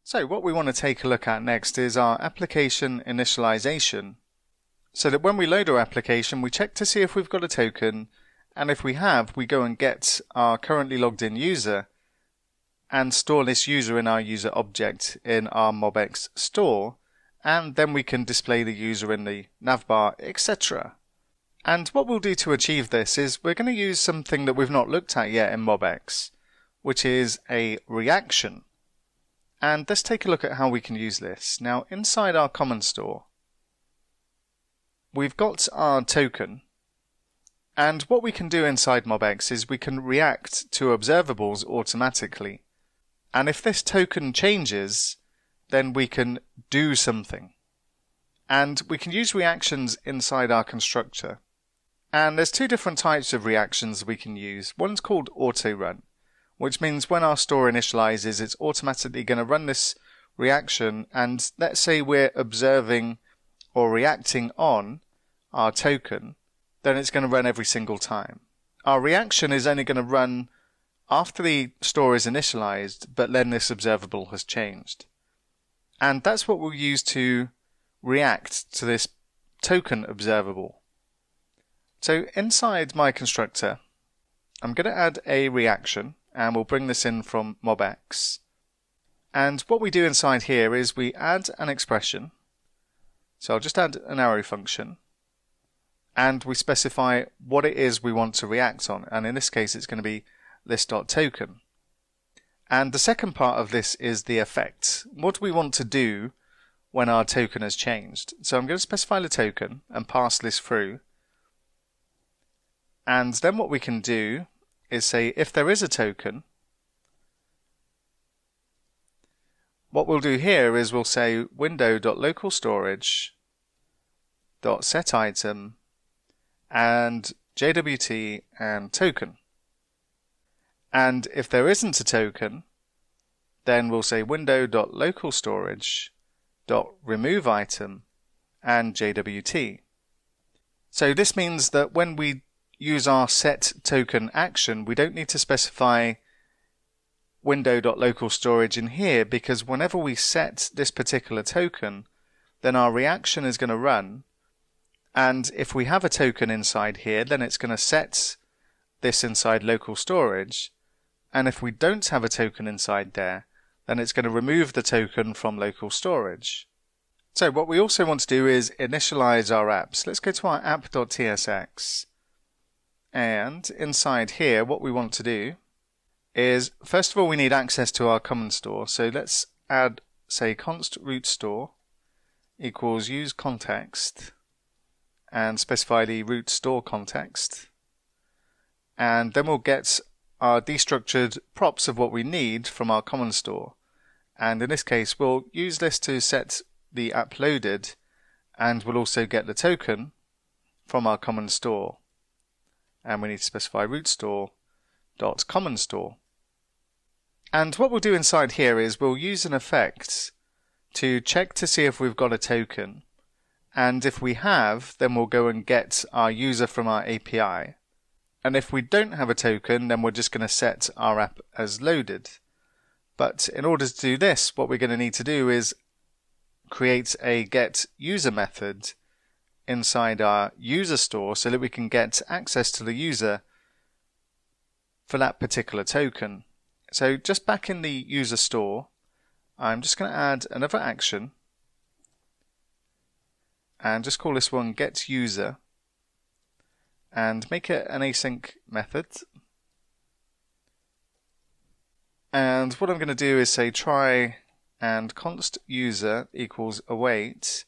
So what we want to take a look at next is our application initialization, so that when we load our application we check to see if we've got a token, and if we have, we go and get our currently logged in user and store this user in our user object in our MobX store, and then we can display the user in the navbar, etc. And what we'll do to achieve this is we're going to use something that we've not looked at yet in MobX, which is a reaction. And let's take a look at how we can use this. Now, inside our common store, we've got our token, and what we can do inside MobX is we can react to observables automatically. And if this token changes, then we can do something. And we can use reactions inside our constructor. And there's two different types of reactions we can use. One's called auto run, which means when our store initializes, it's automatically going to run this reaction, and let's say we're observing or reacting on our token, then it's going to run every single time. Our reaction is only going to run after the store is initialized, but then this observable has changed. And that's what we'll use to react to this token observable. So inside my constructor, I'm going to add a reaction, and we'll bring this in from MobX. And what we do inside here is we add an expression. So I'll just add an arrow function, and we specify what it is we want to react on, and in this case it's going to be list.token. And the second part of this is the effect. What do we want to do when our token has changed? So I'm going to specify the token and pass this through. And then what we can do is say if there is a token, what we'll do here is we'll say window.localstorage.setItem and JWT and token. And if there isn't a token, then we'll say window.localstorage.removeItem and JWT. So this means that when we use our set token action, we don't need to specify window.localstorage in here, because whenever we set this particular token, then our reaction is going to run, and if we have a token inside here, then it's going to set this inside local storage, and if we don't have a token inside there, then it's going to remove the token from local storage. So what we also want to do is initialize our apps. Let's go to our app.tsx. And inside here, what we want to do is, first of all, we need access to our common store. So let's add, say, const root store equals use context and specify the root store context. And then we'll get our destructured props of what we need from our common store. And in this case, we'll use this to set the app loaded, and we'll also get the token from our common store. And we need to specify root store.common store. And what we'll do inside here is we'll use an effect to check to see if we've got a token. And if we have, then we'll go and get our user from our API. And if we don't have a token, then we're just going to set our app as loaded. But in order to do this, what we're going to need to do is create a get user method inside our user store so that we can get access to the user for that particular token. So just back in the user store, I'm just going to add another action and just call this one get user and make it an async method. And what I'm going to do is say try and const user equals await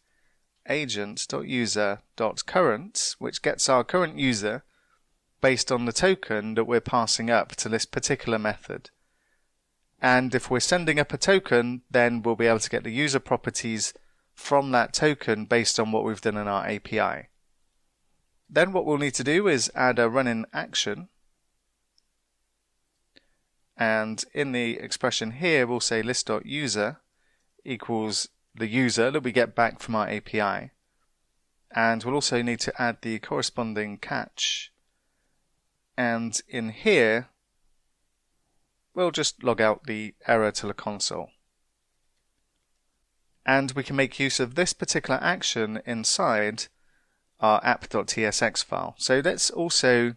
agent.user.current, which gets our current user based on the token that we're passing up to this particular method. And if we're sending up a token, then we'll be able to get the user properties from that token based on what we've done in our API. Then what we'll need to do is add a running action. And in the expression here, we'll say list.user equals the user that we get back from our API. And we'll also need to add the corresponding catch. And in here, we'll just log out the error to the console. And we can make use of this particular action inside our app.tsx file. So let's also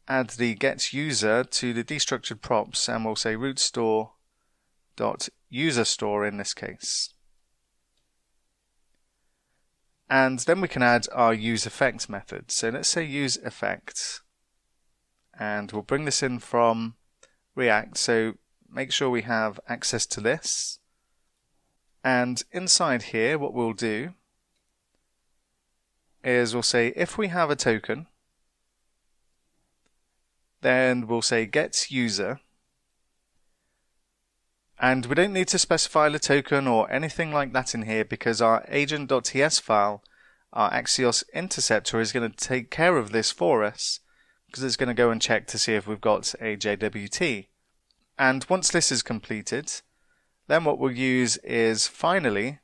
add the getUser to the destructured props, and we'll say root store.userStore in this case. And then we can add our useEffect method. So let's say useEffect, and we'll bring this in from React. So make sure we have access to this. And inside here, what we'll do is we'll say if we have a token, then we'll say getUser. And we don't need to specify the token or anything like that in here, because our agent.ts file, our Axios interceptor, is going to take care of this for us, because it's going to go and check to see if we've got a JWT. And once this is completed, then what we'll use is finally,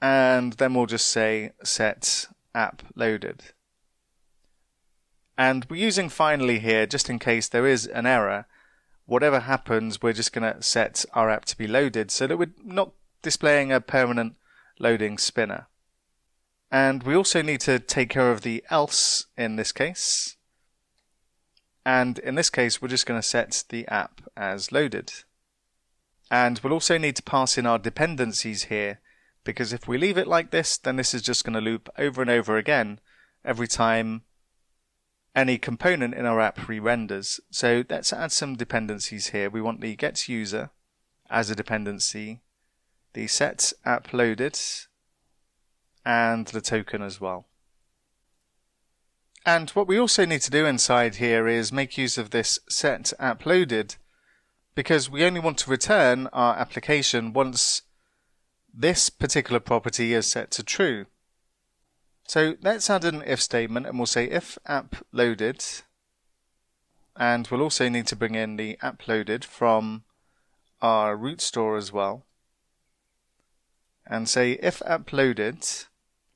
and then we'll just say set app loaded. And we're using finally here just in case there is an error. Whatever happens, we're just going to set our app to be loaded so that we're not displaying a permanent loading spinner. And we also need to take care of the else in this case. And in this case, we're just going to set the app as loaded. And we'll also need to pass in our dependencies here, because if we leave it like this, then this is just going to loop over and over again every time any component in our app re-renders. So let's add some dependencies here. We want the getUser as a dependency, the set app loaded, and the token as well. And what we also need to do inside here is make use of this set app loaded, because we only want to return our application once this particular property is set to true. So let's add an if statement, and we'll say if app loaded, and we'll also need to bring in the app loaded from our root store as well, and say if app loaded,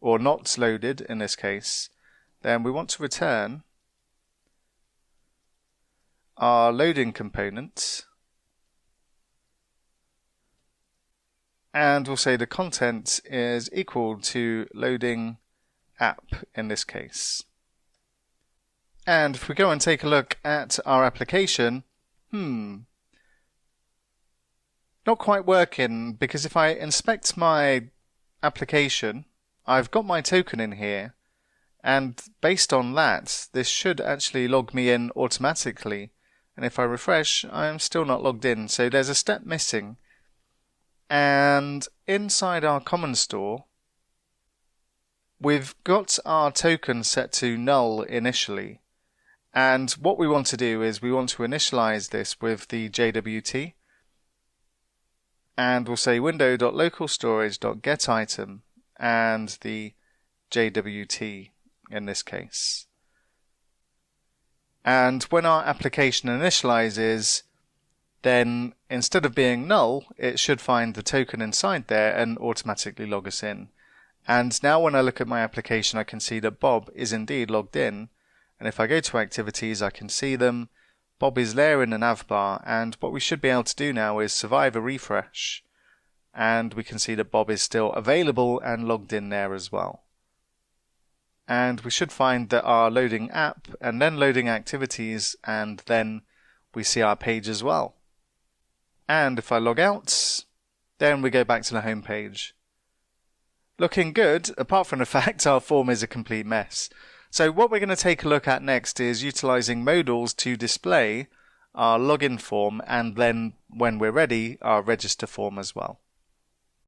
or not loaded in this case, then we want to return our loading component, and we'll say the content is equal to loading app in this case. And if we go and take a look at our application, not quite working, because if I inspect my application, I've got my token in here, and based on that, this should actually log me in automatically. And if I refresh, I'm still not logged in, so there's a step missing. And inside our common store, we've got our token set to null initially, and what we want to do is we want to initialize this with the JWT, and we'll say window.localstorage.getItem and the JWT in this case. And when our application initializes, then instead of being null, it should find the token inside there and automatically log us in. And now when I look at my application, I can see that Bob is indeed logged in. And if I go to activities, I can see them. Bob is there in the nav bar. And what we should be able to do now is survive a refresh. And we can see that Bob is still available and logged in there as well. And we should find that our loading app and then loading activities, and then we see our page as well. And if I log out, then we go back to the home page. Looking good, apart from the fact our form is a complete mess. So what we're going to take a look at next is utilizing modals to display our login form, and then when we're ready, our register form as well.